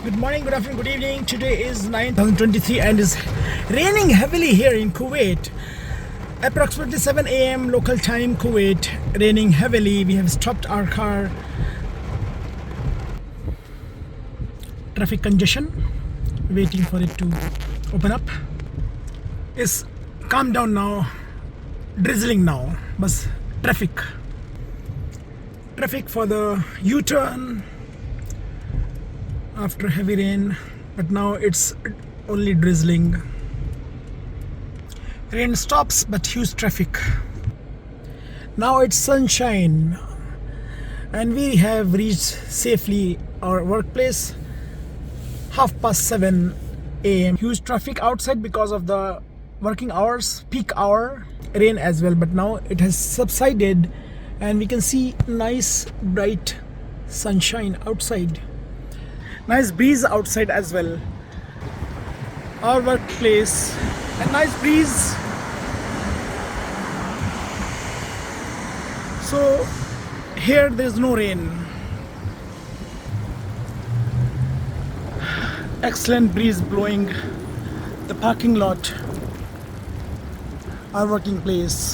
Good morning, good afternoon, good evening. Today is 9th 2023 and it's raining heavily here in Kuwait. Approximately 7 a.m. local time Kuwait. Raining heavily. We have stopped our car. Traffic congestion. Waiting for it to open up. It's calmed down now. Drizzling now. But traffic for the U-turn after heavy rain, but now it's only drizzling. Rain stops but huge traffic. Now it's sunshine and we have reached safely our workplace 7:30 a.m. Huge traffic outside because of the working hours, peak hour, rain as well, but now it has subsided and we can see nice bright sunshine outside. Nice breeze outside as well. Our workplace, a nice breeze. So here there's no rain. Excellent breeze blowing the parking lot, our working place.